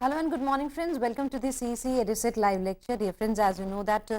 Hello and good morning, friends. Welcome to the CEC-UGC live lecture. Dear friends, as you know that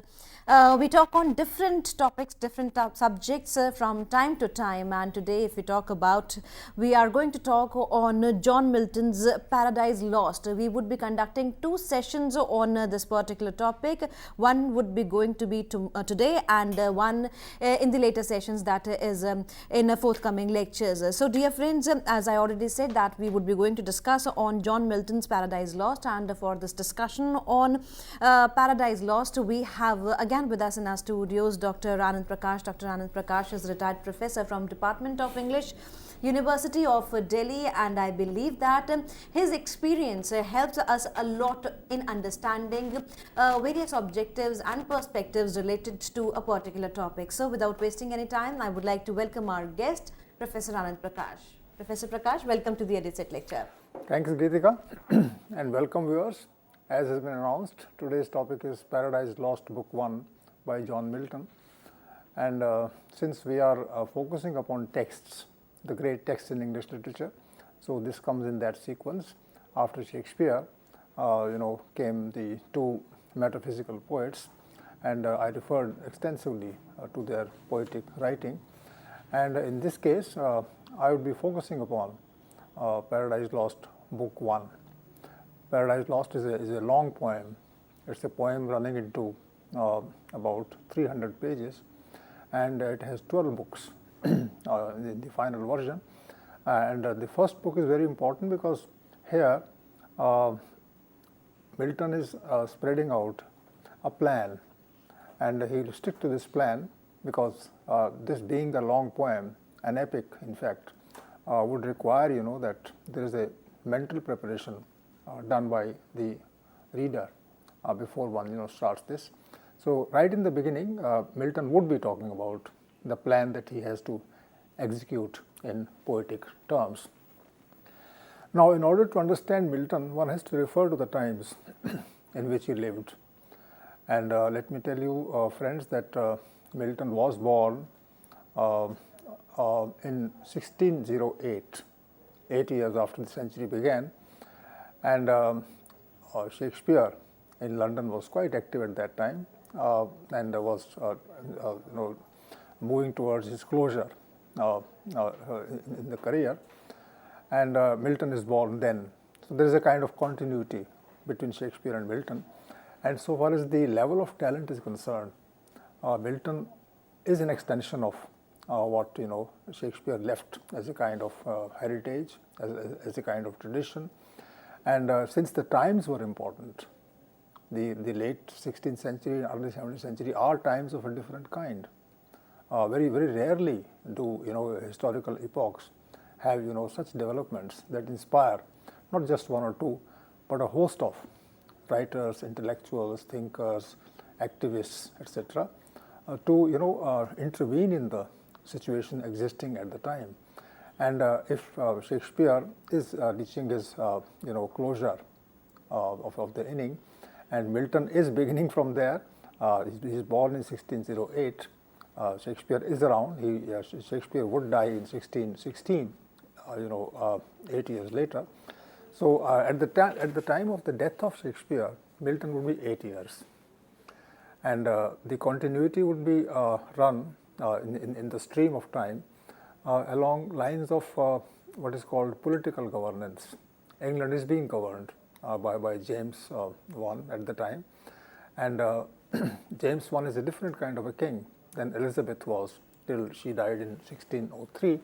we talk on different topics, different subjects from time to time, and today if we talk about, we are going to talk on John Milton's Paradise Lost. We would be conducting two sessions on this particular topic. One would be going to be today, and one in the later sessions, that is in forthcoming lectures. So dear friends, as I already said, that we would be going to discuss on John Milton's Paradise Lost, and for this discussion on Paradise Lost, we have again with us in our studios Dr. Anand Prakash. Dr. Anand Prakash is retired professor from Department of English, University of Delhi, and I believe that his experience helps us a lot in understanding various objectives and perspectives related to a particular topic. So without wasting any time, I would like to welcome our guest, Professor Anand Prakash. Professor Prakash, welcome to the Etcetera lecture. Thanks, Geetika, and welcome viewers. As has been announced, today's topic is Paradise Lost, Book 1 by John Milton. And since we are focusing upon texts, the great texts in English literature, so this comes in that sequence. After Shakespeare, came the two metaphysical poets, and I referred extensively to their poetic writing. And in this case, I would be focusing upon Paradise Lost, Book 1. Paradise Lost is a long poem. It's a poem running into about 300 pages, and it has 12 books in the final version. And the first book is very important because here Milton is spreading out a plan, and he will stick to this plan because this being a long poem, an epic in fact, would require that there is a mental preparation done by the reader before one starts this. So right in the beginning, Milton would be talking about the plan that he has to execute in poetic terms. Now, in order to understand Milton, one has to refer to the times in which he lived. And let me tell you, friends, that Milton was born in 1608, 8 years after the century began, and Shakespeare in London was quite active at that time, and was moving towards his closure in the career, and Milton is born then. So there is a kind of continuity between Shakespeare and Milton, and so far as the level of talent is concerned, Milton is an extension of what Shakespeare left as a kind of heritage, as a kind of tradition. And since the times were important, the late 16th century and early 17th century are times of a different kind. Very rarely do historical epochs have such developments that inspire not just one or two, but a host of writers, intellectuals, thinkers, activists, etc., to intervene in the situation existing at the time. And if Shakespeare is reaching his closure of the inning, and Milton is beginning from there, he is born in 1608. Shakespeare is around. Shakespeare would die in 1616, 8 years later. So at the time of the death of Shakespeare, Milton would be 8 years, and the continuity would be run in the stream of time along lines of what is called political governance. England is being governed by James I at the time, and James I is a different kind of a king than Elizabeth was till she died in 1603.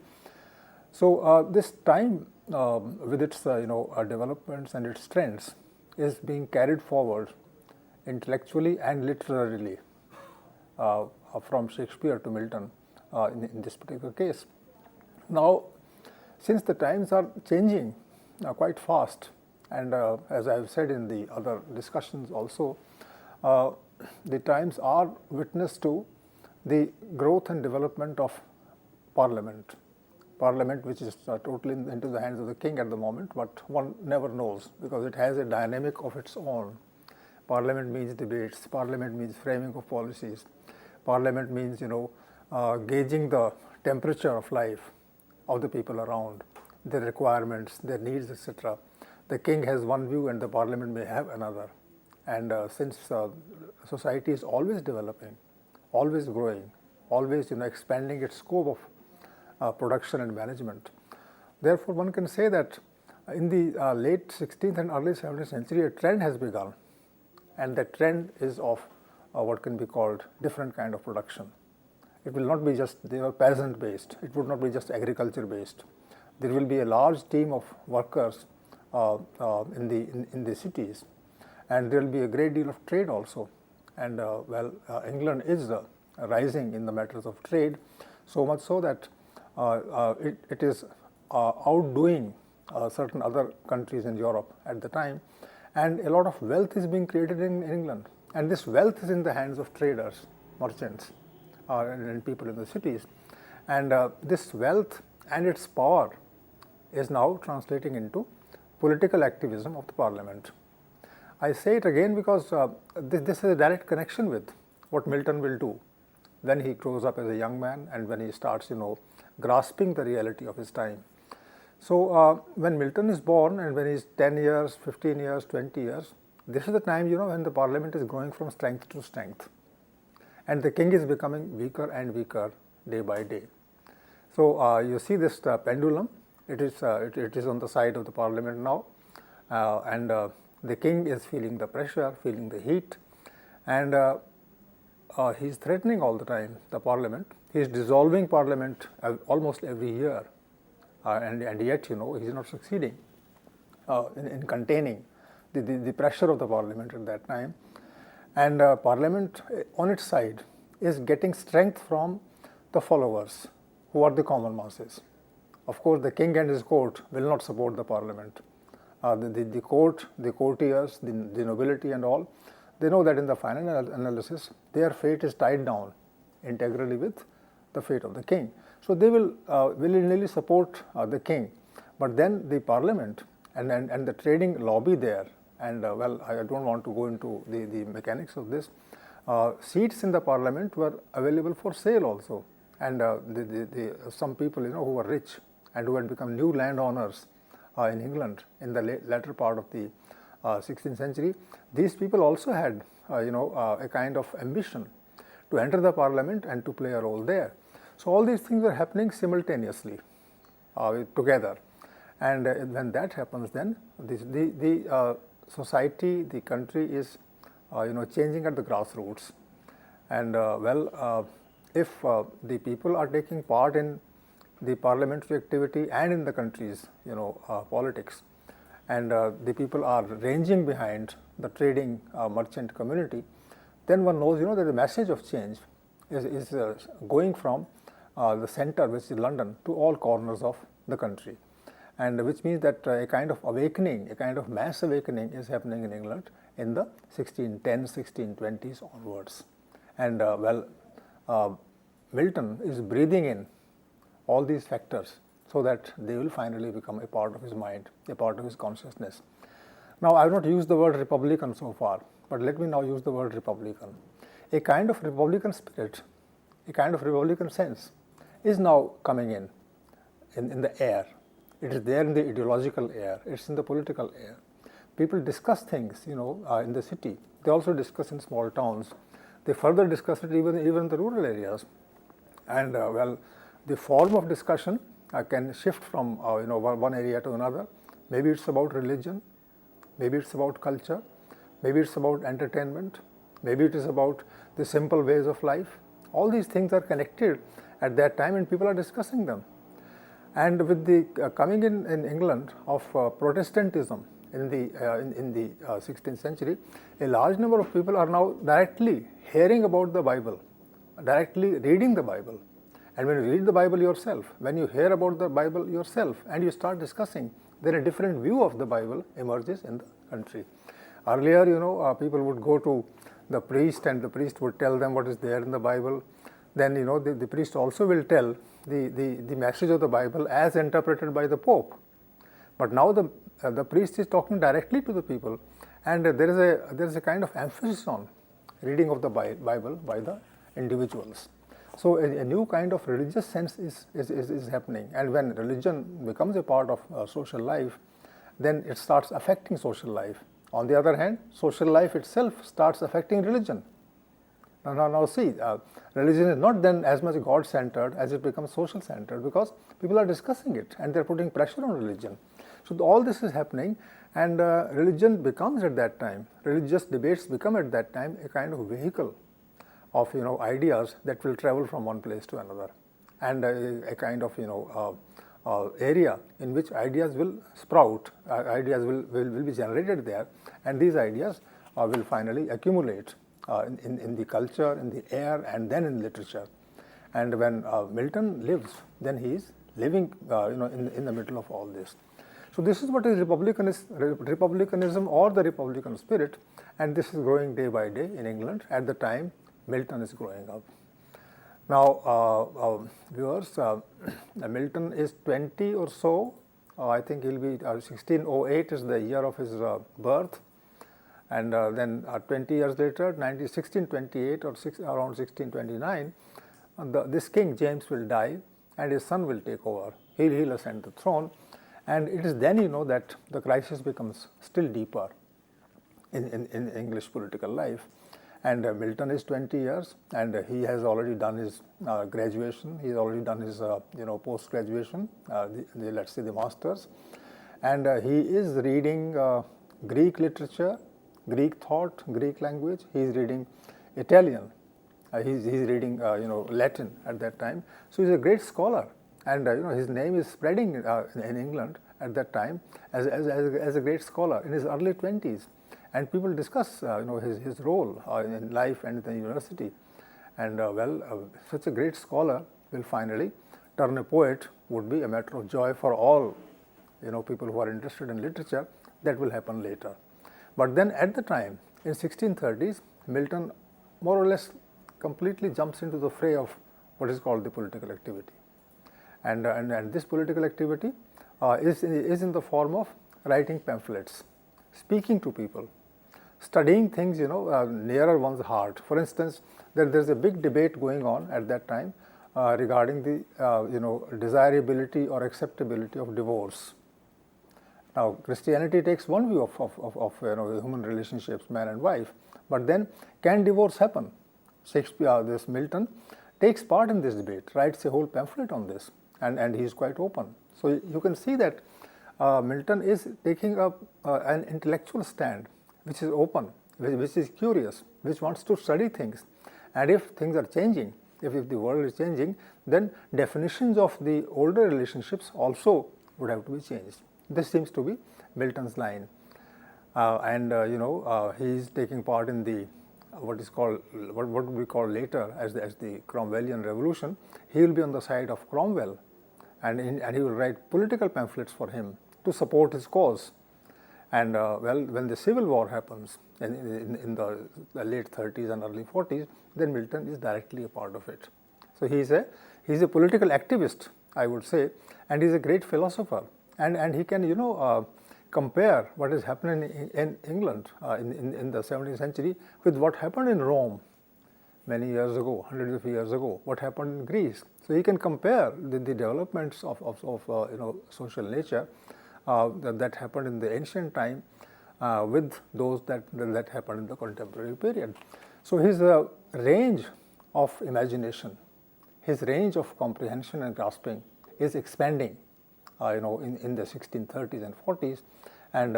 So this time, with its developments and its trends, is being carried forward intellectually and literarily from Shakespeare to Milton in this particular case. Now, since the times are changing quite fast, and as I have said in the other discussions also, the times are witness to the growth and development of Parliament, which is totally into the hands of the king at the moment, but one never knows because it has a dynamic of its own. Parliament means debates, Parliament means framing of policies, Parliament means gauging the temperature of life of the people around. their requirements, their needs, etc. The king has one view and the parliament may have another. And since society is always developing, always growing, always expanding its scope of production and management, therefore one can say that in the late 16th and early 17th century, a trend has begun, and that trend is of what can be called different kind of production. It will not be just they were peasant based. It would not be just agriculture based. There will be a large team of workers in the cities, and there will be a great deal of trade also. And England is rising in the matters of trade, so much so that it is outdoing certain other countries in Europe at the time, and a lot of wealth is being created in England, and this wealth is in the hands of traders, merchants, and people in the cities, and this wealth and its power is now translating into political activism of the parliament. I say it again because this is a direct connection with what Milton will do when he grows up as a young man and when he starts, grasping the reality of his time. So when Milton is born and when he's 10 years, 15 years, 20 years, this is the time, when the parliament is growing from strength to strength. And the king is becoming weaker and weaker day by day. So you see this pendulum, it is on the side of the parliament now, and the king is feeling the pressure, feeling the heat, and he is threatening all the time the parliament. He is dissolving parliament almost every year, and yet he is not succeeding in containing the pressure of the parliament at that time. And parliament on its side is getting strength from the followers, who are the common masses. Of course, the king and his court will not support the parliament. The court, the courtiers, the nobility and all, they know that in the final analysis, their fate is tied down integrally with the fate of the king. So they will willingly support the king. But then the parliament and the trading lobby there, and I don't want to go into the mechanics of this, seats in the parliament were available for sale also. And some people who were rich and who had become new landowners in England in the latter part of the 16th century, these people also had a kind of ambition to enter the parliament and to play a role there. So all these things are happening simultaneously together, and when that happens, then the society, the country is changing at the grassroots. And if the people are taking part in the parliamentary activity and in the country's politics, and the people are ranging behind the trading merchant community, then one knows that the message of change is going from the center, which is London, to all corners of the country, and which means that a kind of awakening, a kind of mass awakening is happening in England in the 1610s, 1620s onwards. And Milton is breathing in all these factors so that they will finally become a part of his mind, a part of his consciousness. Now, I have not used the word republican so far, but let me now use the word republican. A kind of republican spirit, a kind of republican sense is now coming in the air. It is there in the ideological air, it's in the political air. People discuss things, in the city. They also discuss in small towns. They further discuss it even in the rural areas. And the form of discussion can shift from one area to another. Maybe it's about religion, maybe it's about culture, maybe it's about entertainment, maybe it is about the simple ways of life. All these things are connected at that time, and people are discussing them. And with the coming in England of Protestantism in the 16th century, a large number of people are now directly hearing about the Bible, directly reading the Bible. And when you read the Bible yourself, when you hear about the Bible yourself and you start discussing, then a different view of the Bible emerges in the country. Earlier, people would go to the priest and the priest would tell them what is there in the Bible. Then, the priest also will tell the message of the Bible as interpreted by the Pope. But now the priest is talking directly to the people, and there is a kind of emphasis on reading of the Bible by the individuals. So a new kind of religious sense is happening, and when religion becomes a part of social life, then it starts affecting social life. On the other hand, social life itself starts affecting religion. Now see, religion is not then as much God-centered as it becomes social-centered, because people are discussing it and they're putting pressure on religion. So all this is happening, and religion becomes at that time, religious debates become at that time a kind of vehicle of ideas that will travel from one place to another, and a kind of area in which ideas will sprout, ideas will be generated there, and these ideas will finally accumulate in the culture, in the air, and then in literature. And when Milton lives, then he is living in the middle of all this. So this is what is republicanism or the republican spirit, and this is growing day by day in England at the time Milton is growing up. Now, viewers, Milton is 20 or so. I think he'll be 1608 is the year of his birth, and then 20 years later, 1628 or around 1629, this King James will die, and his son will take over. He'll ascend the throne, and it is then that the crisis becomes still deeper in English political life. And Milton is 20 years, and he has already done his graduation. He's already done his post-graduation, let's say the masters, and he is reading Greek literature, Greek thought, Greek language. He's reading Italian. He's reading Latin at that time. So he's a great scholar, and his name is spreading in England at that time as a great scholar in his early 20s. And people discuss his role in life and in the university. And such a great scholar will finally turn a poet would be a matter of joy for all people who are interested in literature. That will happen later. But then at the time, in 1630s, Milton more or less completely jumps into the fray of what is called the political activity. And this political activity is in the form of writing pamphlets, speaking to people, studying things nearer one's heart. For instance, there's a big debate going on at that time regarding the desirability or acceptability of divorce. Now, Christianity takes one view of human relationships, man and wife, but then can divorce happen? Shakespeare, this Milton, takes part in this debate, writes a whole pamphlet on this, and he is quite open. So you can see that Milton is taking up an intellectual stand, which is open, which is curious, which wants to study things. And if things are changing, if the world is changing, then definitions of the older relationships also would have to be changed. This seems to be Milton's line. He is taking part in the what we call later as the Cromwellian Revolution. He will be on the side of Cromwell, and he will write political pamphlets for him to support his cause. And when the Civil War happens in the late 30s and early 40s, then Milton is directly a part of it. So he's a political activist, I would say, and he's a great philosopher. And he can compare what is happening in England in the 17th century with what happened in Rome many years ago, hundreds of years ago, what happened in Greece. So he can compare the developments of social nature that happened in the ancient time with those that happened in the contemporary period. So his range of imagination, his range of comprehension and grasping is expanding in the 1630s and 40s, and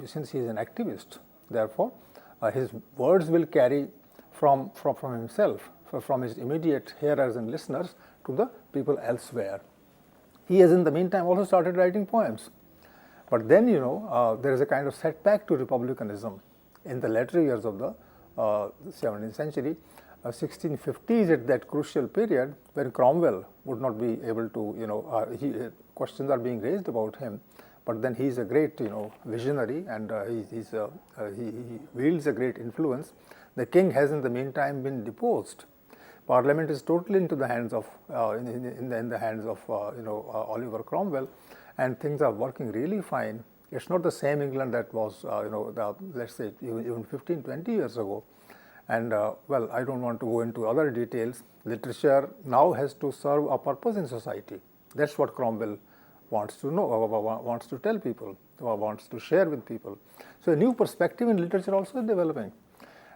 since he is an activist, therefore his words will carry from himself, from his immediate hearers and listeners to the people elsewhere. He has in the meantime also started writing poems. But then there is a kind of setback to republicanism in the later years of the 17th century. 1650s at that crucial period when Cromwell would not be able to, questions are being raised about him, but then he is a great visionary, and he wields a great influence. The king has in the meantime been deposed. Parliament is totally into the hands of in the hands of Oliver Cromwell, and things are working really fine. It's not the same England that was let's say even 15-20 years ago. And well, I don't want to go into other details. Literature now has to serve a purpose in society. That's what Cromwell wants to know, wants to tell people, or wants to share with people. So a new perspective in literature also is developing.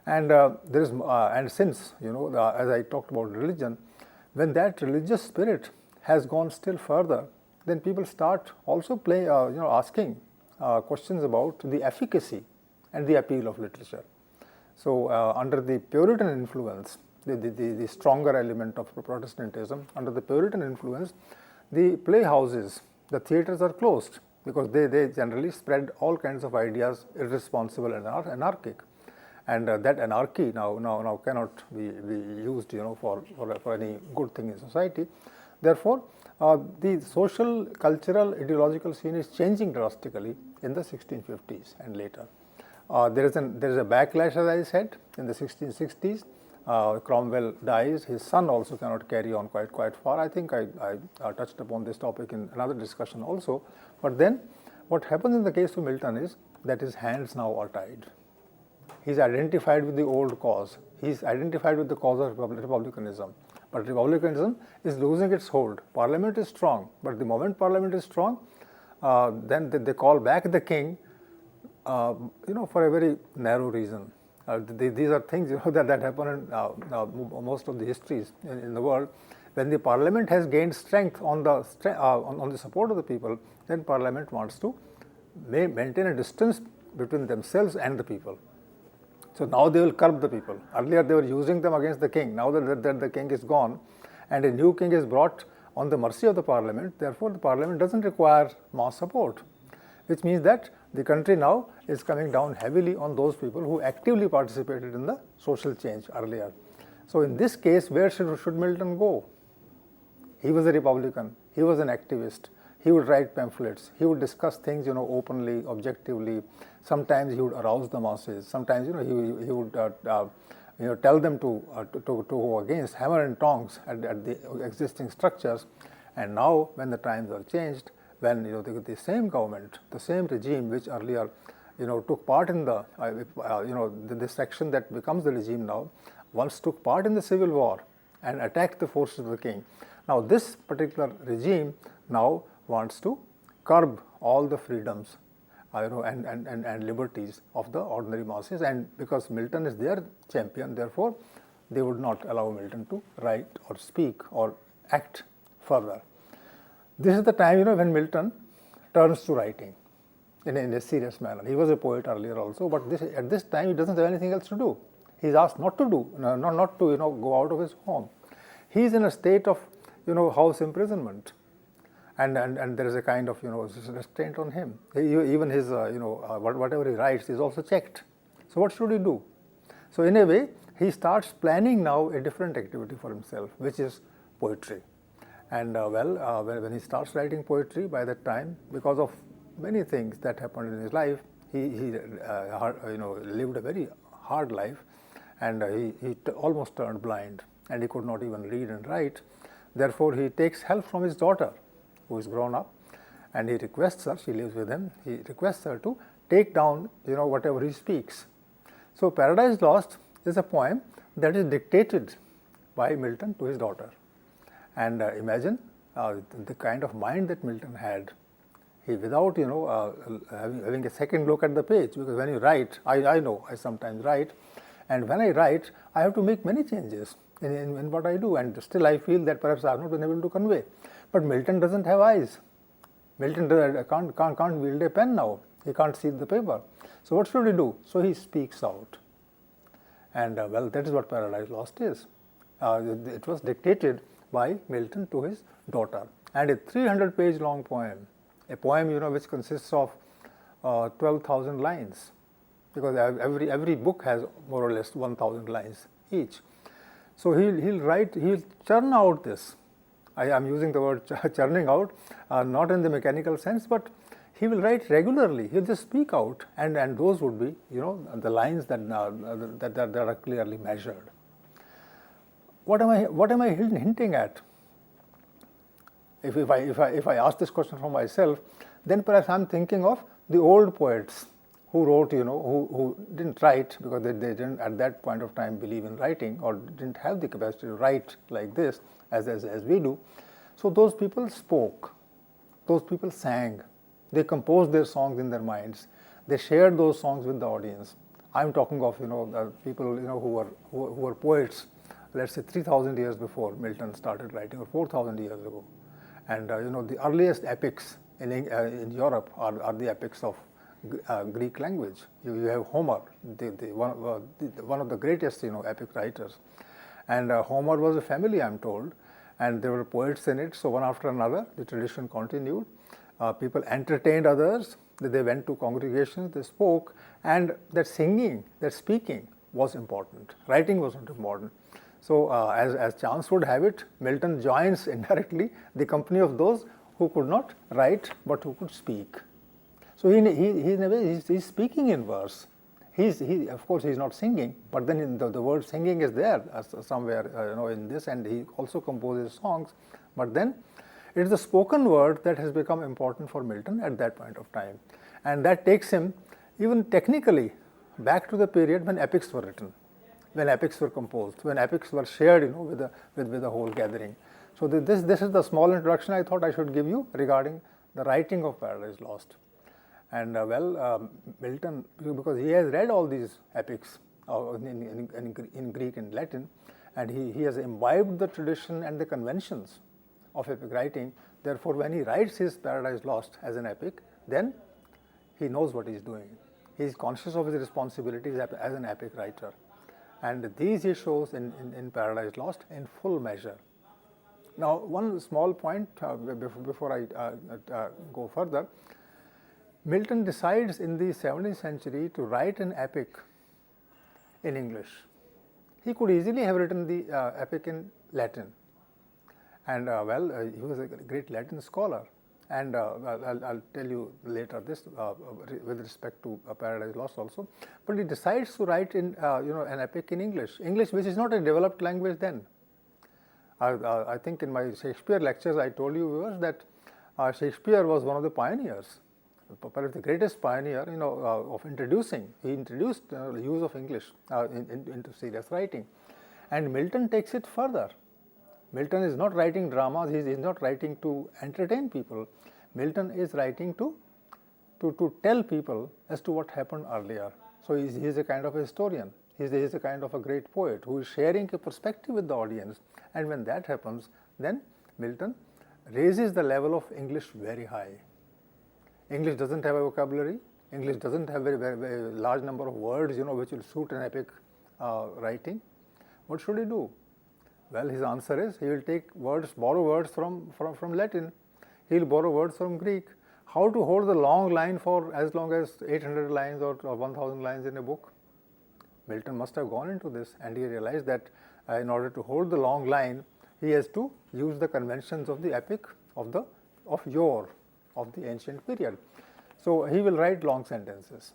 And there is, and since, as I talked about religion, when that religious spirit has gone still further, then people start also asking questions about the efficacy and the appeal of literature. So under the Puritan influence, the stronger element of Protestantism, under the Puritan influence, the playhouses, the theatres are closed because they generally spread all kinds of ideas, irresponsible and anarchic. And that anarchy now cannot be used, for any good thing in society. Therefore, the social, cultural, ideological scene is changing drastically in the 1650s and later. There is a backlash, as I said, in the 1660s. Cromwell dies. His son also cannot carry on quite far. I think I touched upon this topic in another discussion also. But then, what happens in the case of Milton is that his hands now are tied. He's identified with the old cause. He's identified with the cause of republicanism. But republicanism is losing its hold. Parliament is strong, but the moment Parliament is strong, then they call back the king, for a very narrow reason. These are things that happen in most of the histories in the world. When the Parliament has gained strength on the support of the people, then Parliament wants to maintain a distance between themselves and the people. So now they will curb the people. Earlier they were using them against the king. Now that the king is gone and a new king is brought on the mercy of the Parliament, therefore the Parliament doesn't require mass support, which means that the country now is coming down heavily on those people who actively participated in the social change earlier. So in this case, where should Milton go? He was a Republican. He was an activist. He would write pamphlets. He would discuss things, openly, objectively. Sometimes he would arouse the masses. Sometimes, he would tell them to go against hammer and tongs at the existing structures. And now, when the times are changed, when the same government, the same regime which earlier took part in the section that becomes the regime now, once took part in the civil war and attacked the forces of the king. Now this particular regime now wants to curb all the freedoms and liberties of the ordinary masses, and because Milton is their champion, therefore they would not allow Milton to write or speak or act further. This is the time when Milton turns to writing in a serious manner. He was a poet earlier also, but at this time he doesn't have anything else to do. He is asked not to go out of his home. He is in a state of house imprisonment, and there is a kind of restraint on him. Even his whatever he writes is also checked. So what should he do? So in a way he starts planning now a different activity for himself, which is poetry. And when he starts writing poetry, by that time, because of many things that happened in his life, he lived a very hard life, and he almost turned blind, and he could not even read and write. Therefore, he takes help from his daughter, who is grown up, and he requests her. She lives with him. He requests her to take down whatever he speaks. So, Paradise Lost is a poem that is dictated by Milton to his daughter. And imagine the kind of mind that Milton had. He, without having a second look at the page, because when you write, I know I sometimes write, and when I write, I have to make many changes in what I do, and still I feel that perhaps I have not been able to convey. But Milton doesn't have eyes. Milton can't wield a pen now. He can't see the paper. So what should he do? So he speaks out. And that is what Paradise Lost is. It was dictated by Milton to his daughter, and a 300-page long poem, a poem which consists of 12,000 lines, because every book has more or less 1,000 lines each. So he'll churn out this. I am using the word churning out, not in the mechanical sense, but he will write regularly. He'll just speak out, and those would be the lines that are clearly measured. What am I hinting at? If I ask this question for myself, then perhaps I am thinking of the old poets who wrote, who didn't write because they didn't at that point of time believe in writing or didn't have the capacity to write like this as we do. So those people spoke, those people sang, they composed their songs in their minds, they shared those songs with the audience. I'm talking of people who were poets, let's say 3,000 years before Milton started writing, or 4,000 years ago. And the earliest epics in Europe are the epics of Greek language. You have Homer, one of the greatest epic writers, and Homer was a family, I'm told, and there were poets in it. So one after another, the tradition continued. People entertained others. They went to congregations, they spoke, and that singing, that speaking was important. Writing was not important. So as chance would have it, Milton joins indirectly the company of those who could not write but who could speak. So he in a way he's speaking in verse. He of course he's not singing, but then the word singing is there somewhere in this, and he also composes songs. But then it is the spoken word that has become important for Milton at that point of time, and that takes him even technically back to the period when epics were written, when epics were composed, when epics were shared with the whole gathering. So this is the small introduction I thought I should give you regarding the writing of Paradise Lost. And Milton, because he has read all these epics in Greek and Latin, and he has imbibed the tradition and the conventions of epic writing. Therefore, when he writes his Paradise Lost as an epic, then he knows what he is doing. He is conscious of his responsibilities as an epic writer. And these he shows in Paradise Lost in full measure. Now, one small point before I go further. Milton decides in the 17th century to write an epic in English. He could easily have written the epic in Latin, and he was a great Latin scholar. And I'll tell you later this with respect to Paradise Lost also. But he decides to write in an epic in English, which is not a developed language then. I think in my Shakespeare lectures I told you viewers that Shakespeare was one of the pioneers, perhaps the greatest pioneer of introducing. He introduced the use of English into serious writing, and Milton takes it further. Milton is not writing dramas. He is not writing to entertain people. Milton is writing to tell people as to what happened earlier. So he is a kind of a historian. He is a kind of a great poet who is sharing a perspective with the audience. And when that happens, then Milton raises the level of English very high. English doesn't have a vocabulary. English doesn't have a very large number of words, which will suit an epic writing. What should he do? Well, his answer is he will take words, borrow words from Latin. He will borrow words from Greek. How to hold the long line for as long as 800 lines or 1,000 lines in a book? Milton must have gone into this, and he realized that in order to hold the long line, he has to use the conventions of the epic of yore, of the ancient period. So he will write long sentences,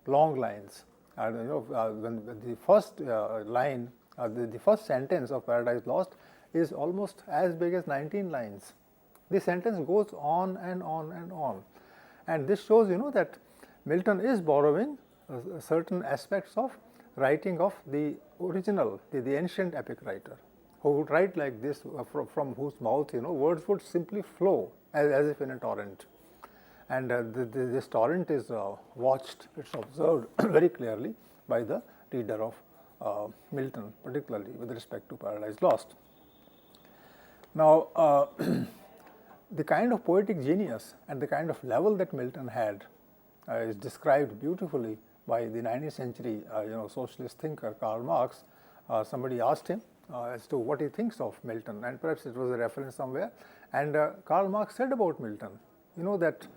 long lines. When the first line, the first sentence of Paradise Lost is almost as big as 19 lines. The sentence goes on and on and on, and this shows that Milton is borrowing certain aspects of writing of the original, the ancient epic writer, who would write like this, from whose mouth words would simply flow as if in a torrent. And this torrent is watched, it's observed very clearly by the reader of Milton, particularly with respect to Paradise Lost. Now, the kind of poetic genius and the kind of level that Milton had is described beautifully by the 19th century socialist thinker Karl Marx. Somebody asked him as to what he thinks of Milton, and perhaps it was a reference somewhere, and Karl Marx said about Milton, that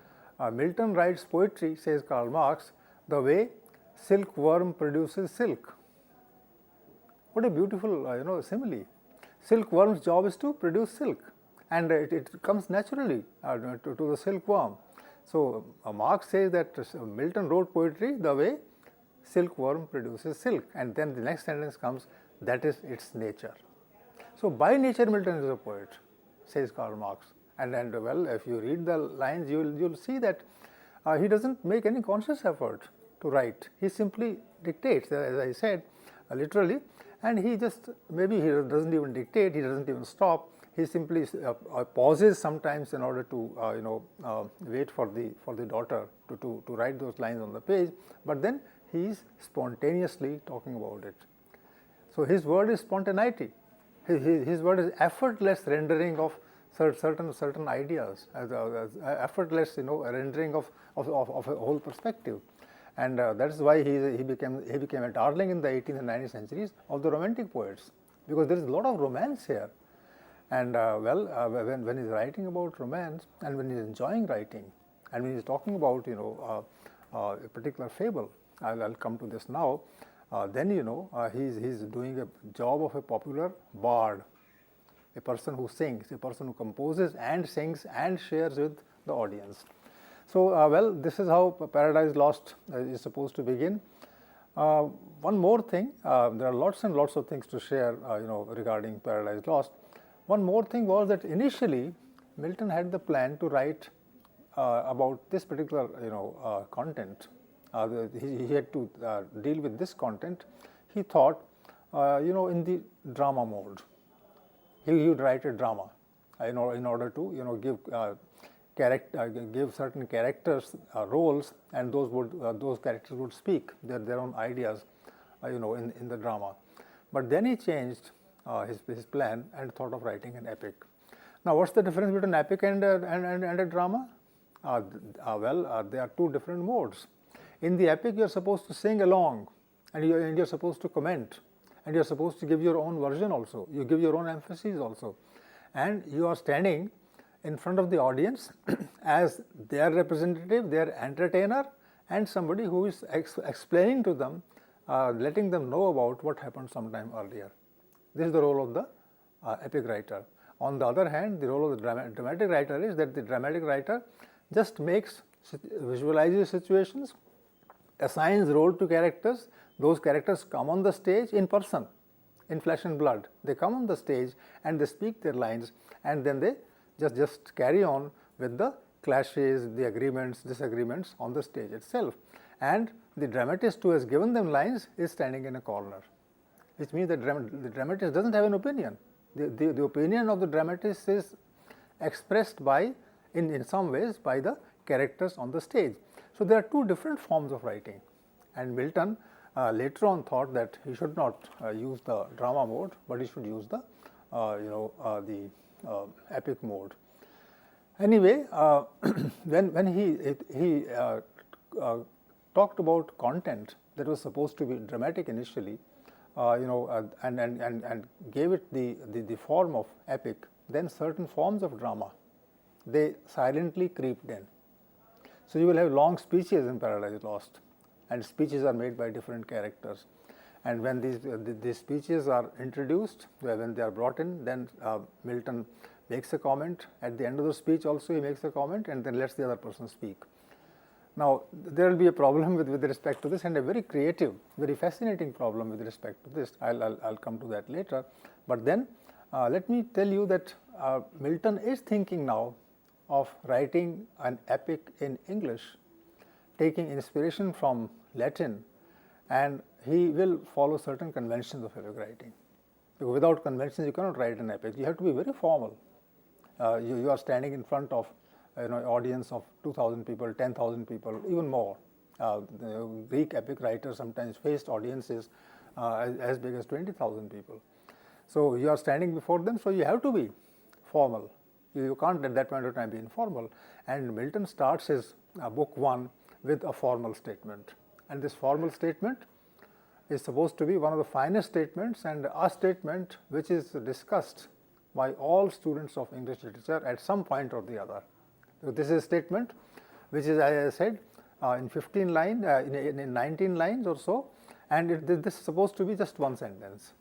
Milton writes poetry, says Karl Marx, the way silkworm produces silk. What a beautiful simile. Silkworm's job is to produce silk, and it comes naturally to the silkworm. So Marx says that Milton wrote poetry the way silkworm produces silk, and then the next sentence comes, that is its nature. So by nature Milton is a poet, says Karl Marx. And well, if you read the lines, you'll see that he doesn't make any conscious effort to write. He simply dictates, as I said, literally, and he just, maybe he doesn't even dictate, he doesn't even stop. He simply pauses sometimes in order to wait for the daughter to write those lines on the page, but then he is spontaneously talking about it. So his word is spontaneity. His word is effortless rendering of certain ideas, effortless rendering of a whole perspective, and that is why he became a darling in the 18th and 19th centuries of the Romantic poets, because there is a lot of romance here. And when he's writing about romance, and when he's enjoying writing, and when he's talking about a particular fable, I'll come to this now. Then he's doing a job of a popular bard, a person who sings, a person who composes and sings and shares with the audience. So this is how Paradise Lost is supposed to begin. One more thing, there are lots and lots of things to share regarding Paradise Lost. One more thing was that initially Milton had the plan to write about this particular content. He had to deal with this content. He thought in the drama mode. He would write a drama in order to give certain characters roles, and those characters would speak their own ideas in the drama. But then he changed his plan and thought of writing an epic. Now, what's the difference between epic and a drama? There are two different modes. In the epic, you are supposed to sing along, and you're supposed to comment, and you're supposed to give your own version also. You give your own emphasis also, and you are standing in front of the audience as their representative, their entertainer, and somebody who is explaining to them, letting them know about what happened sometime earlier. This is the role of the epic writer. On the other hand, the role of the dramatic writer is that the dramatic writer just visualizes situations, assigns role to characters. Those characters come on the stage in person, in flesh and blood. They come on the stage and they speak their lines, and then they just carry on with the clashes, the agreements, disagreements on the stage itself. And the dramatist who has given them lines is standing in a corner, which means that the dramatist doesn't have an opinion. The opinion of the dramatist is expressed in some ways by the characters on the stage. So there are two different forms of writing, and Milton later on thought that he should not use the drama mode, but he should use the epic mode. Anyway, when he talked about content that was supposed to be dramatic initially, and gave it the form of epic, then certain forms of drama, they silently creeped in. So you will have long speeches in Paradise Lost, and speeches are made by different characters. And when these speeches are introduced, when they are brought in, then Milton makes a comment. At the end of the speech also he makes a comment, and then lets the other person speak. Now, there will be a problem with respect to this, and a very creative, very fascinating problem with respect to this. I'll come to that later. But then let me tell you that Milton is thinking now of writing an epic in English, taking inspiration from Latin, and he will follow certain conventions of epic writing. Because without conventions, you cannot write an epic. You have to be very formal. You are standing in front of audience of 2,000 people, 10,000 people, even more. The Greek epic writers sometimes faced audiences as big as 20,000 people. So you are standing before them, so you have to be formal. You can't at that point of time be informal. And Milton starts his book 1 with a formal statement. And this formal statement is supposed to be one of the finest statements, and a statement which is discussed by all students of English literature at some point or the other. So this is a statement which is, as I said, in 15 lines, in 19 lines or so, and this is supposed to be just one sentence.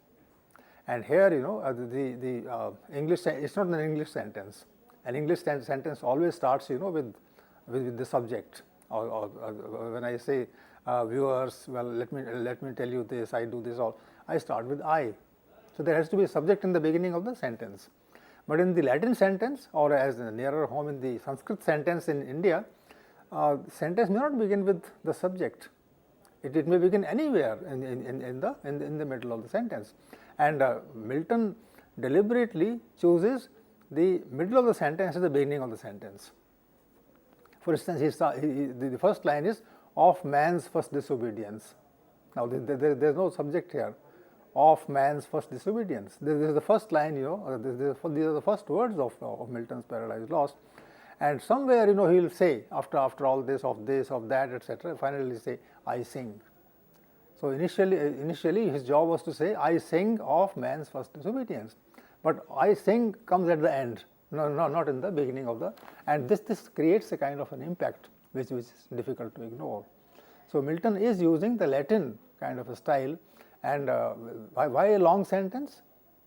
And here, the English, it's not an English sentence. An English sentence always starts, with the subject. Or when I say viewers, well, let me tell you this. I do this all. I start with I. So there has to be a subject in the beginning of the sentence. But in the Latin sentence, or as nearer home in the Sanskrit sentence in India, sentence may not begin with the subject. It may begin anywhere in the middle of the sentence. And Milton deliberately chooses the middle of the sentence as the beginning of the sentence. For instance, the first line is, of man's first disobedience. Now, there is no subject here. Of man's first disobedience. This is the first line, these are the first words of Milton's Paradise Lost. And somewhere, he will say, after all this, of that, etc., finally he'll say, I sing. So initially his job was to say, I sing of man's first disobedience. But I sing comes at the end, no, not in the beginning of the, and this creates a kind of an impact which is difficult to ignore. So Milton is using the Latin kind of a style. And why a long sentence?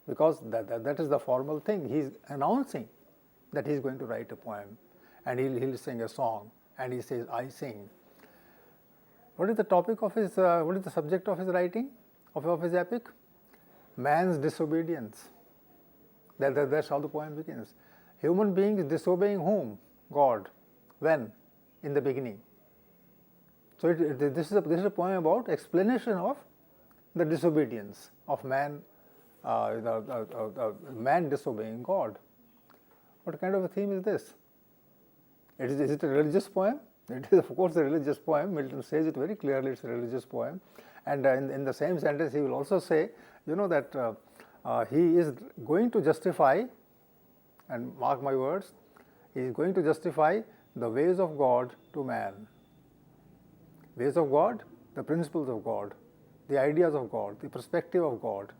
Because that is the formal thing. He is announcing that he is going to write a poem, and he'll sing a song, and he says, I sing. What is the topic of his, what is the subject of his writing, of his epic? Man's disobedience. That's how the poem begins. Human beings disobeying whom? God. When? In the beginning. So this is a poem about explanation of the disobedience of man, man disobeying God. What kind of a theme is this? Is it a religious poem? It is, of course, a religious poem. Milton says it very clearly, it's a religious poem. And in the same sentence, he will also say, that he is going to justify, and mark my words, he is going to justify the ways of God to man. Ways of God, the principles of God, the ideas of God, the perspective of God,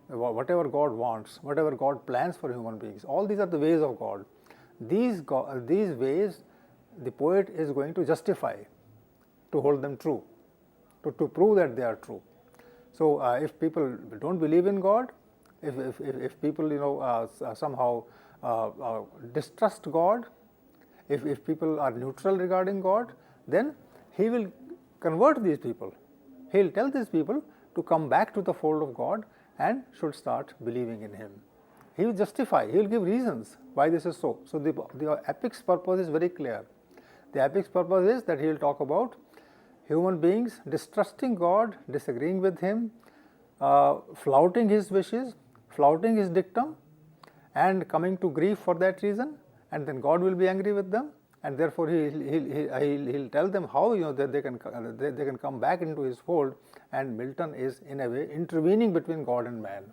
whatever God wants, whatever God plans for human beings, all these are the ways of God. These ways the poet is going to justify, to hold them true, to prove that they are true. So if people don't believe in God, if people somehow distrust God, if people are neutral regarding God, then he will convert these people. He will tell these people to come back to the fold of God and should start believing in him. He will justify, he will give reasons why this is so. So the epic's purpose is very clear. The epic's purpose is that he will talk about human beings distrusting God, disagreeing with him, flouting his wishes, flouting his dictum, and coming to grief for that reason, and then God will be angry with them, and therefore he'll tell them how that they can come back into his fold. And Milton is in a way intervening between God and man.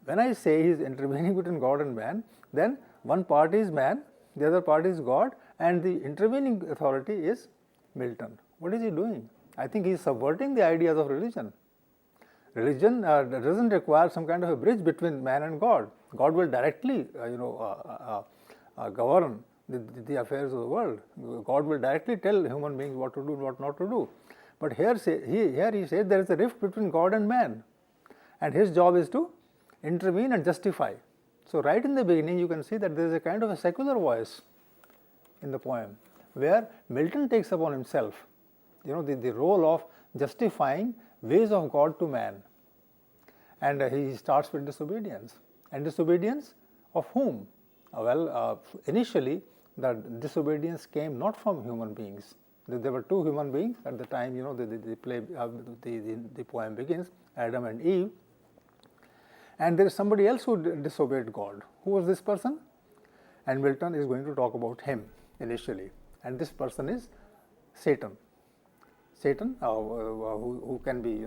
When I say he is intervening between God and man, then one party is man, the other party is God, and the intervening authority is Milton. What is he doing? I think he is subverting the ideas of religion. Religion doesn't require some kind of a bridge between man and God. God will directly govern the affairs of the world. God will directly tell human beings what to do and what not to do. But here he says there is a rift between God and man, and his job is to intervene and justify. So right in the beginning you can see that there is a kind of a secular voice in the poem, where Milton takes upon himself the role of justifying ways of God to man. And he starts with disobedience. And disobedience of whom? Initially the disobedience came not from human beings. There were two human beings at the time the poem begins, Adam and Eve. And there is somebody else who disobeyed God. Who was this person? And Milton is going to talk about him initially. And this person is Satan. Satan, who can be,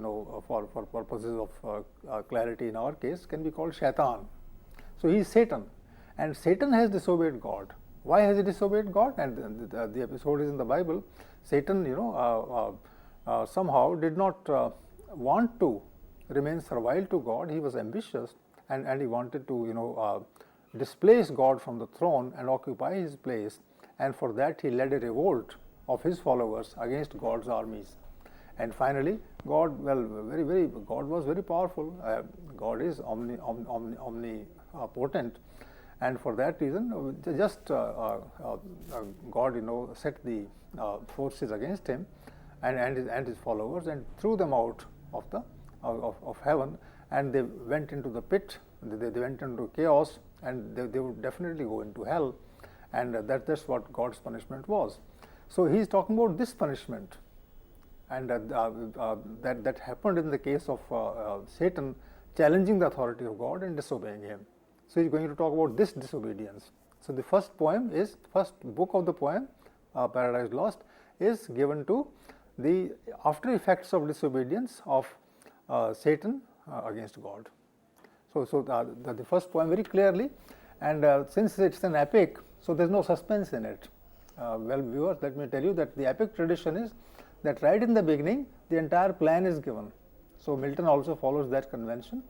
for purposes of clarity in our case, can be called Shaitan. So he is Satan. And Satan has disobeyed God. Why has he disobeyed God? And the episode is in the Bible. Satan, somehow did not want to remain servile to God. He was ambitious, and he wanted to, displace God from the throne and occupy his place. And for that he led a revolt of his followers against God's armies. And finally, God was very powerful. God is omnipotent. And for that reason, God, set the forces against him and his followers, and threw them out of heaven, and they went into the pit. They went into chaos, and they would definitely go into hell. And that's what God's punishment was. So he is talking about this punishment, and that happened in the case of Satan challenging the authority of God and disobeying him. So he is going to talk about this disobedience. So the first book of the poem, Paradise Lost, is given to the after effects of disobedience of Satan against God. So the first poem very clearly, and since it's an epic, so there's no suspense in it. Well, viewers, let me tell you that the epic tradition is that right in the beginning, the entire plan is given. So Milton also follows that convention.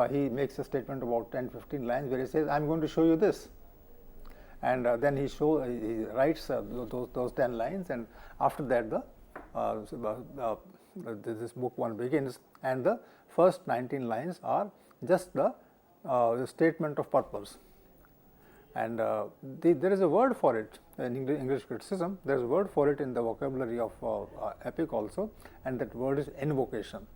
He makes a statement about 10-15 lines where he says, I'm going to show you this. And then he writes those 10 lines, and after that this book 1 begins, and the first 19 lines are just the statement of purpose. And there is a word for it in English criticism. There is a word for it in the vocabulary of epic also, and that word is invocation,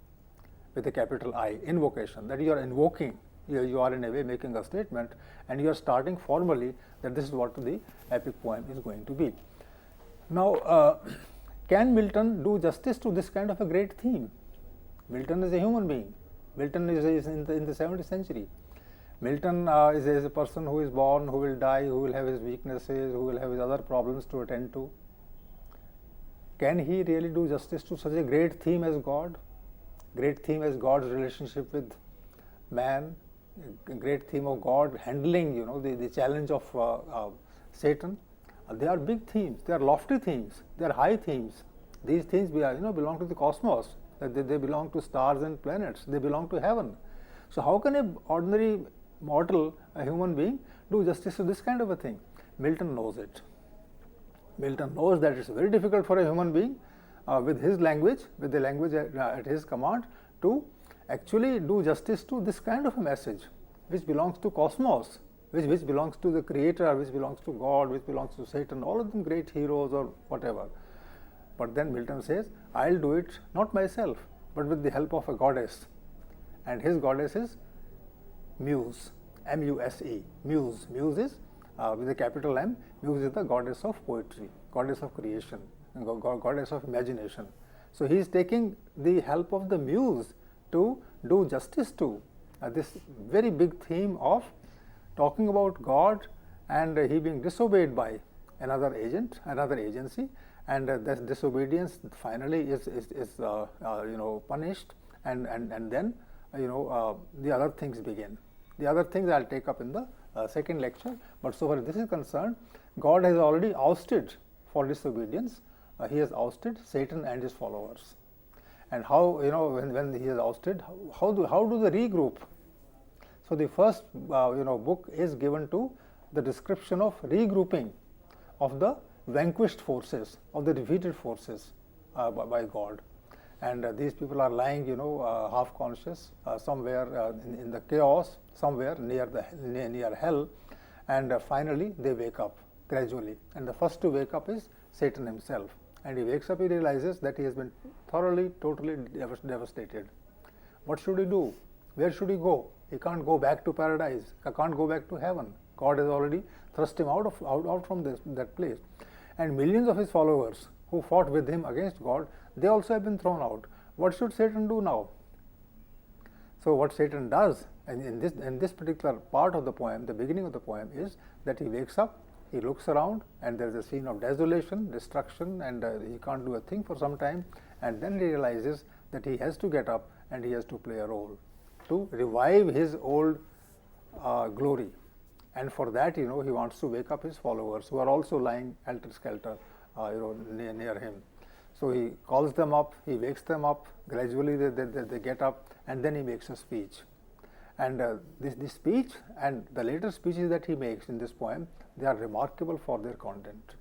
with a capital I, invocation, that you are invoking. You are in a way making a statement, and you are starting formally that this is what the epic poem is going to be. Now, can Milton do justice to this kind of a great theme? Milton is a human being. Milton is in the 17th century. Milton is a person who is born, who will die, who will have his weaknesses, who will have his other problems to attend to. Can he really do justice to such a great theme as God? Great theme as God's relationship with man, a great theme of God handling, the challenge of Satan. They are big themes, they are lofty themes, they are high themes. These themes belong to the cosmos, they belong to stars and planets, they belong to heaven. So how can an ordinary mortal, a human being, do justice to this kind of a thing? Milton knows it. Milton knows that it's very difficult for a human being with his language, with the language at his command, to actually do justice to this kind of a message, which belongs to cosmos, which belongs to the Creator, which belongs to God, which belongs to Satan, all of them great heroes or whatever. But then Milton says, I'll do it not myself, but with the help of a goddess. And his goddess is Muse, M-U-S-E, Muse. Muse is, with a capital M, Muse is the goddess of poetry, goddess of creation, goddess of imagination. So he is taking the help of the Muse to do justice to this very big theme of talking about God and he being disobeyed by another agent, another agency, and this disobedience finally is punished, and then the other things begin. The other things I'll take up in the second lecture, but so far as this is concerned, God has already ousted for disobedience. He has ousted Satan and his followers. And how, when he is ousted, how do they regroup? So the first book is given to the description of regrouping of the vanquished forces, of the defeated forces by God. And these people are lying, half conscious, somewhere in the chaos, somewhere near hell, and finally they wake up gradually. And the first to wake up is Satan himself. And he wakes up, he realizes that he has been thoroughly, totally devastated. What should he do? Where should he go? He can't go back to paradise. He can't go back to heaven. God has already thrust him out from that place. And millions of his followers who fought with him against God, they also have been thrown out. What should Satan do now? So what Satan does, and in this particular part of the poem, the beginning of the poem, is that he wakes up, he looks around, and there is a scene of desolation, destruction, and he can't do a thing for some time, and then he realizes that he has to get up and he has to play a role to revive his old glory. And for that, he wants to wake up his followers who are also lying helter-skelter, near him. So he calls them up, he wakes them up, gradually they get up, and then he makes a speech. And this speech and the later speeches that he makes in this poem, they are remarkable for their content.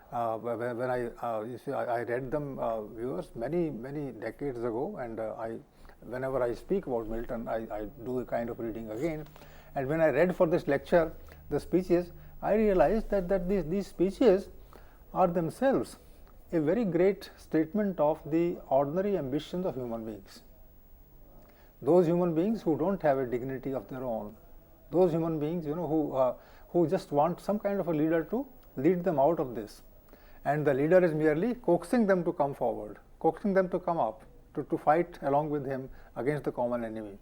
When I read them, viewers, many decades ago, and whenever I speak about Milton, I do a kind of reading again. And when I read for this lecture the speeches, I realized that these speeches are themselves a very great statement of the ordinary ambitions of human beings. Those human beings who don't have a dignity of their own, those human beings who just want some kind of a leader to lead them out of this. and the leader is merely coaxing them to come forward, coaxing them to come up, to fight along with him against the common enemy.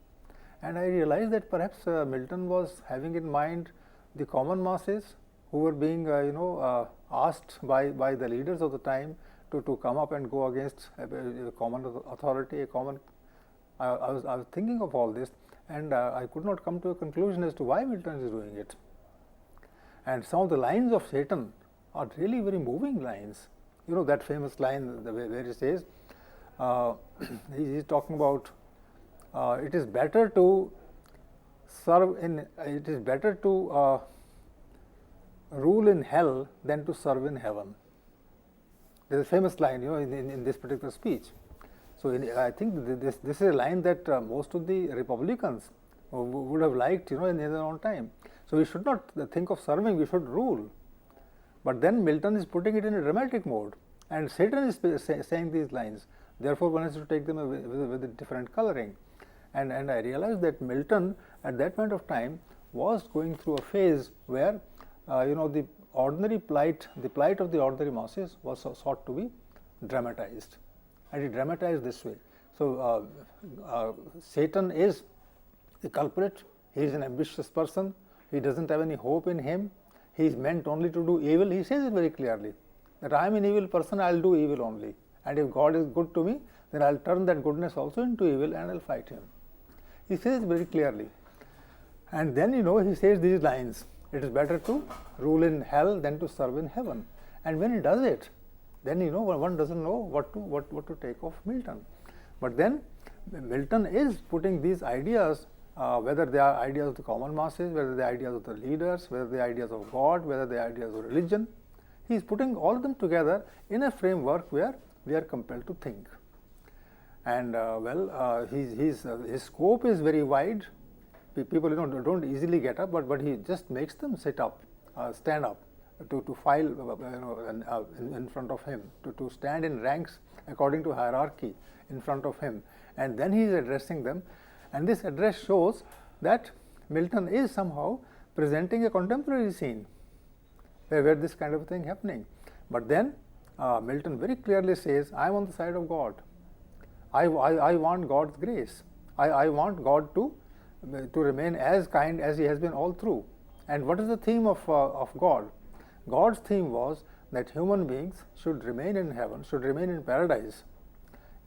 And I realized that perhaps Milton was having in mind the common masses who were being asked by the leaders of the time to come up and go against a common authority, a common. I was thinking of all this, and I could not come to a conclusion as to why Milton is doing it. And some of the lines of Satan are really very moving lines. You know that famous line where he says, he is talking about it is better to serve in, it is better to rule in hell than to serve in heaven. There is a famous line, in this particular speech. So I think this is a line that most of the Republicans would have liked, in their own time. So we should not think of serving; we should rule. But then Milton is putting it in a dramatic mode, and Satan is saying these lines. Therefore, one has to take them with a different coloring. And I realized that Milton, at that point of time, was going through a phase where, the ordinary plight, the plight of the ordinary masses was sought to be dramatized, and he dramatized this way. So Satan is the culprit. He is an ambitious person. He doesn't have any hope in him. He is meant only to do evil. He says it very clearly that I am an evil person. I will do evil only. And if God is good to me, then I will turn that goodness also into evil and I will fight him. He says it very clearly. And then he says these lines: it is better to rule in hell than to serve in heaven. And when he does it, then one doesn't know what to take of Milton. But then Milton is putting these ideas, whether they are ideas of the common masses, whether they are ideas of the leaders, whether they are ideas of God, whether they are ideas of religion, he is putting all of them together in a framework where we are compelled to think. And his scope is very wide. People don't easily get up, but he just makes them sit up, stand up, to file in front of him, to stand in ranks according to hierarchy in front of him, and then he is addressing them. And this address shows that Milton is somehow presenting a contemporary scene where this kind of thing happening. But then Milton very clearly says, I am on the side of God. I want God's grace. I want God to remain as kind as he has been all through. And what is the theme of God? God's theme was that human beings should remain in heaven, should remain in paradise,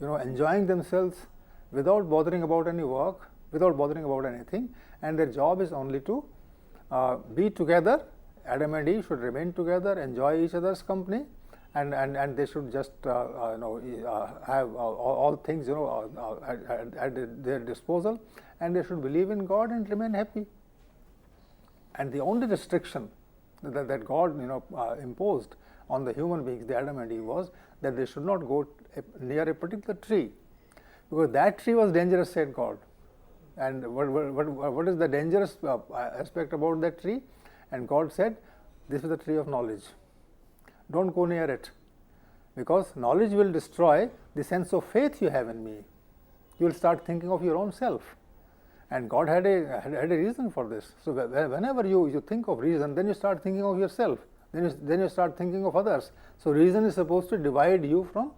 enjoying themselves without bothering about any work, without bothering about anything, and their job is only to be together. Adam and Eve should remain together, enjoy each other's company, and they should just have all things at their disposal, and they should believe in God and remain happy. And the only restriction that God imposed on the human beings, the Adam and Eve, was that they should not go near a particular tree, because that tree was dangerous, said God. And what is the dangerous aspect about that tree? And God said, this is the tree of knowledge. Don't go near it, because knowledge will destroy the sense of faith you have in me. You will start thinking of your own self. And God had a reason for this. So whenever you think of reason, then you start thinking of yourself. Then you start thinking of others. So reason is supposed to divide you from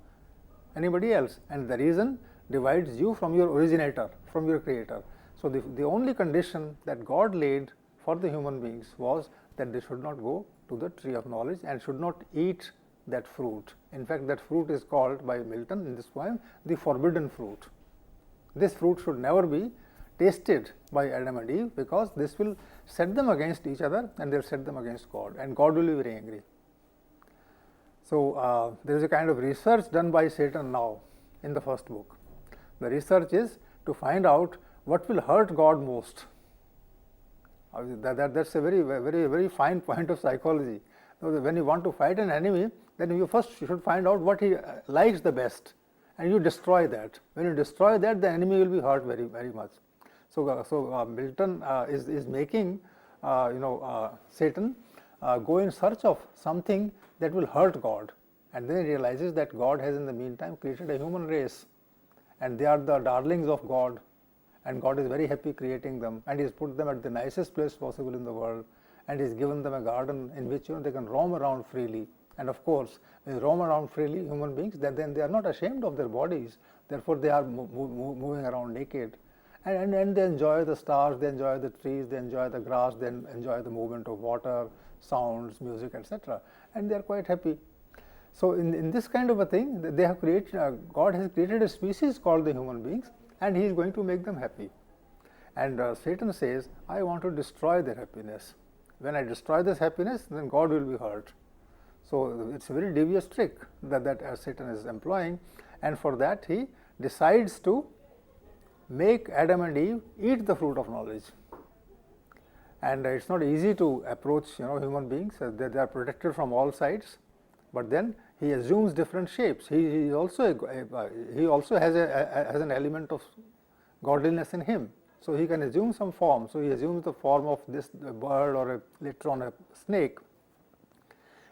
anybody else, and the reason divides you from your originator, from your creator. So the only condition that God laid for the human beings was that they should not go to the tree of knowledge and should not eat that fruit. In fact, that fruit is called by Milton in this poem the forbidden fruit. This fruit should never be tasted by Adam and Eve, because this will set them against each other and they will set them against God, and God will be very angry. So there is a kind of research done by Satan now in the first book. The research is to find out what will hurt God most. That's a very fine point of psychology. When you want to fight an enemy, then you should find out what he likes the best, and you destroy that. When you destroy that, the enemy will be hurt very, very much. So Milton is making Satan go in search of something that will hurt God, and then he realizes that God has in the meantime created a human race, and they are the darlings of God, and God is very happy creating them, and he has put them at the nicest place possible in the world, and he has given them a garden in which they can roam around freely, And of course, when they roam around freely, human beings, then they are not ashamed of their bodies, therefore they are moving around naked. And they enjoy the stars, they enjoy the trees, they enjoy the grass, they enjoy the movement of water, sounds, music, etc. And they are quite happy. So in this kind of a thing, they have created, God has created a species called the human beings, and He is going to make them happy. And Satan says, I want to destroy their happiness. When I destroy this happiness, then God will be hurt. So it's a very devious trick that Satan is employing, and for that he decides to make Adam and Eve eat the fruit of knowledge. And it's not easy to approach human beings. They are protected from all sides, but then he assumes different shapes. He also has an element of godliness in him. So he can assume some form. So he assumes the form of this bird, or later on a snake,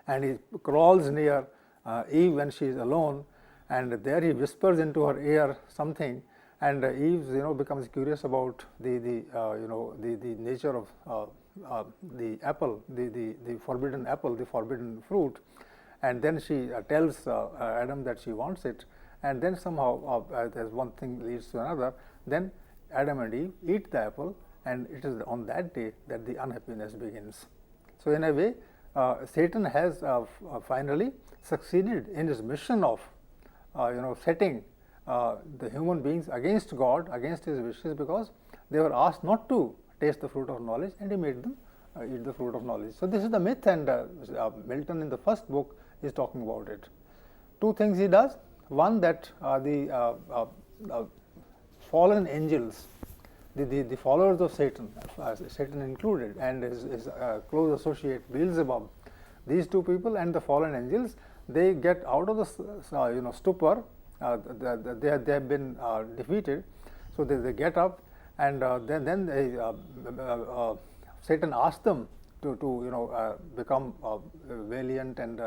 and he crawls near Eve when she is alone, and there he whispers into her ear something, and Eve becomes curious about the nature of the apple, the forbidden apple, the forbidden fruit, and then she tells Adam that she wants it, and then somehow as one thing leads to another, then Adam and Eve eat the apple, and it is on that day that the unhappiness begins. So in a way, Satan has finally succeeded in his mission of setting the human beings against God, against his wishes, because they were asked not to taste the fruit of knowledge, and he made them eat the fruit of knowledge. So this is the myth, and Milton in the first book is talking about it. Two things he does. One, that the fallen angels, the followers of Satan, Satan included, and his close associate Beelzebub, these two people and the fallen angels, they get out of the stupor. They have been defeated, so they get up, and then Satan asks them to become valiant and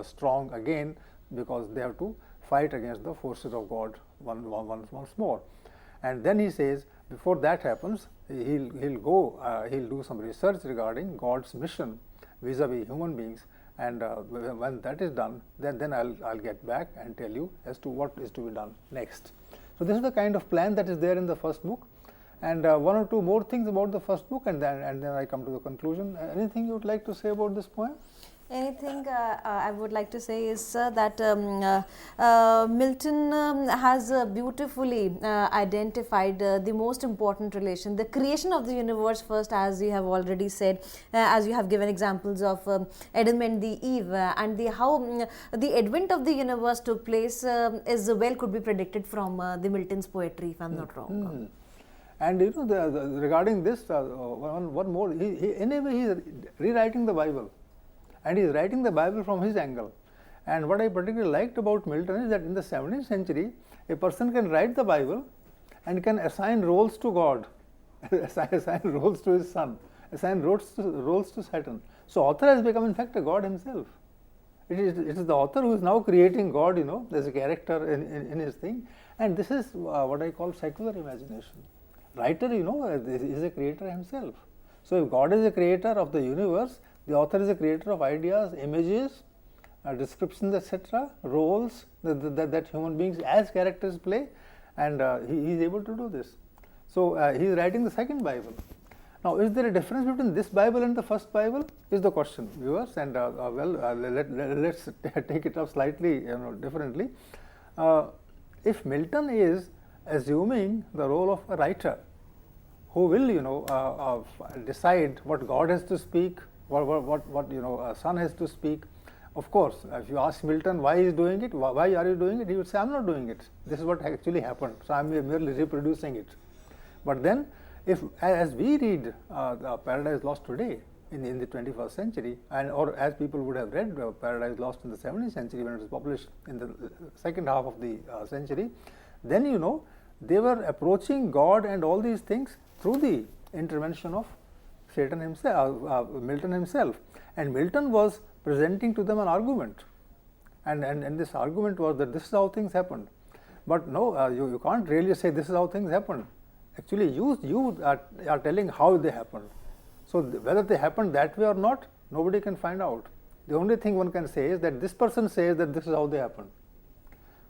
strong again, because they have to fight against the forces of God once more. And then he says, before that happens, he'll do some research regarding God's mission vis-a-vis human beings, and when that is done, then I'll get back and tell you as to what is to be done next. So this is the kind of plan that is there in the first book, and one or two more things about the first book, and then I come to the conclusion. Anything you would like to say about this poem? Anything I would like to say is that Milton has beautifully identified the most important relation, the creation of the universe first, as you have already said, as you have given examples of Adam and the Eve, and how the advent of the universe took place as well could be predicted from the Milton's poetry, if I am not wrong. And regarding this, one more, anyway he is rewriting the Bible. And he is writing the Bible from his angle. And what I particularly liked about Milton is that in the 17th century, a person can write the Bible and can assign roles to God, assign roles to his son, assign roles to Saturn. So author has become in fact a God himself. It is the author who is now creating God, as a character in his thing. And this is what I call secular imagination. Writer, is a creator himself. So if God is a creator of the universe, the author is a creator of ideas, images, descriptions, etc., roles that human beings as characters play, and he is able to do this. So he is writing the second Bible. Now, is there a difference between this Bible and the first Bible? Is the question, viewers, and let's take it up slightly, differently. If Milton is assuming the role of a writer, who will decide what God has to speak, what a son has to speak. Of course, if you ask Milton why he is doing it, why are you doing it, he would say, I am not doing it. This is what actually happened, so I am merely reproducing it. But then, as we read Paradise Lost today in the 21st century, or as people would have read Paradise Lost in the 17th century when it was published in the second half of the century, then they were approaching God and all these things through the intervention of Satan himself, Milton himself, and Milton was presenting to them an argument, and this argument was that this is how things happened. But no, you can't really say this is how things happened. Actually, you are telling how they happened. So whether they happened that way or not, nobody can find out. The only thing one can say is that this person says that this is how they happen.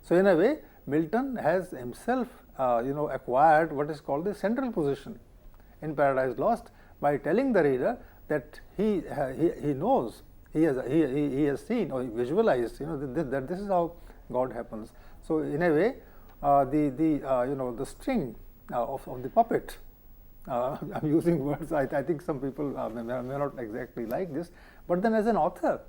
So in a way, Milton has himself acquired what is called the central position in Paradise Lost by telling the reader that he knows, he has seen or visualized, that this is how God happens. So in a way, the string of the puppet. I'm using words. I think some people may not exactly like this, but then as an author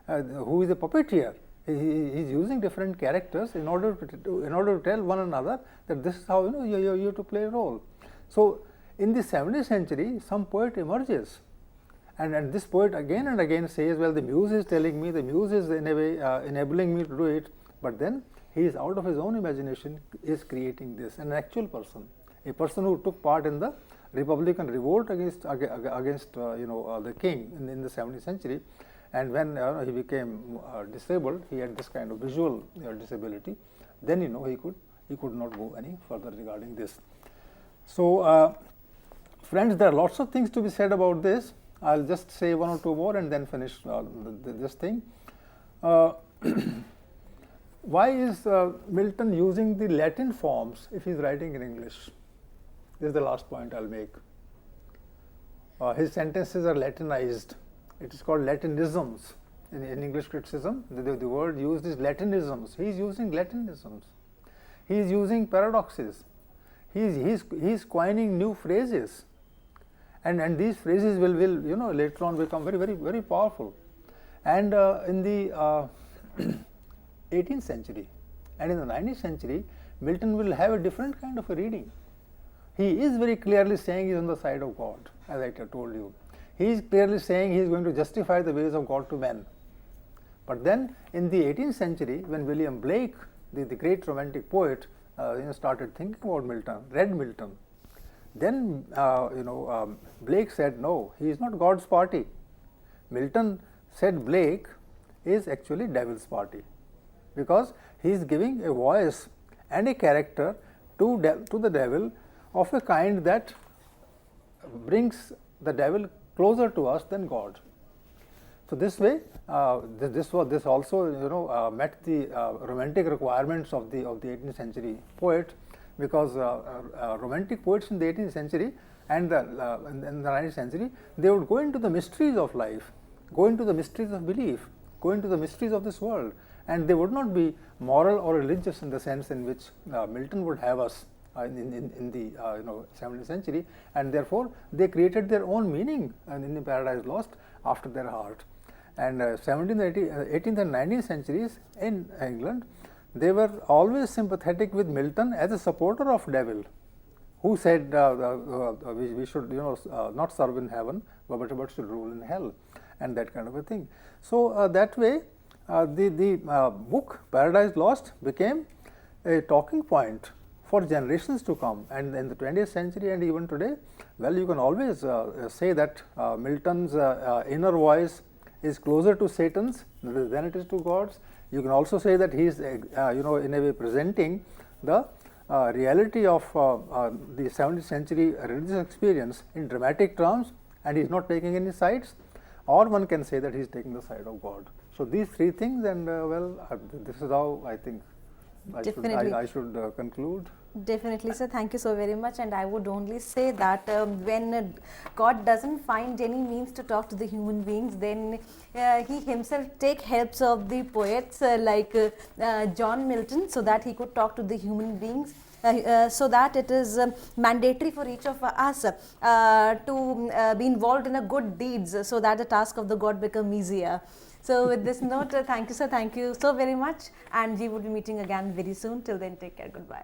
who is a puppeteer, he is using different characters in order to tell one another that this is how you have to play a role. So in the 17th century, some poet emerges, and this poet again and again says, well, the muse is telling me, the muse is in a way enabling me to do it, but then he is out of his own imagination, is creating this, an actual person, a person who took part in the Republican revolt against the king in the 17th century. And when he became disabled, he had this kind of visual disability. Then he could not go any further regarding this. So, friends, there are lots of things to be said about this. I'll just say one or two more and then finish this thing. Why is Milton using the Latin forms if he's writing in English? This is the last point I'll make. His sentences are Latinized. It is called Latinisms in English criticism. The word used is Latinisms. He is using Latinisms. He is using paradoxes. He is coining new phrases, and these phrases will later on become very powerful. And in the 18th century and in the 19th century, Milton will have a different kind of a reading. He is very clearly saying he is on the side of God, as I told you. He is clearly saying he is going to justify the ways of God to men. But then in the 18th century, when William Blake, the great romantic poet, started thinking about Milton, read Milton, then Blake said, no, he is not God's party. Milton said Blake is actually devil's party, because he is giving a voice and a character to the devil of a kind that brings the devil closer to us than God. So this way, this also met the romantic requirements of the 18th century poet, because romantic poets in the 18th century and in the 19th century, they would go into the mysteries of life, go into the mysteries of belief, go into the mysteries of this world, and they would not be moral or religious in the sense in which Milton would have us in the 17th century, and therefore they created their own meaning in the Paradise Lost after their heart. And 17th, 18th and 19th centuries in England, they were always sympathetic with Milton as a supporter of devil, who said we should not serve in heaven, but should rule in hell, and that kind of a thing. So that way the book Paradise Lost became a talking point for generations to come, and in the 20th century and even today, well, you can always say that Milton's inner voice is closer to Satan's than it is to God's. You can also say that he is in a way presenting the reality of the 17th century religious experience in dramatic terms, and he is not taking any sides, or one can say that he is taking the side of God. So these three things, and this is how I think I should conclude. Definitely, sir. Thank you so very much. And I would only say that when God doesn't find any means to talk to the human beings, then he himself take helps of the poets like John Milton, so that he could talk to the human beings. So that it is mandatory for each of us to be involved in a good deeds, so that the task of the God become easier. So with this note, thank you, sir. Thank you so very much, and we will be meeting again very soon. Till then, take care. Goodbye.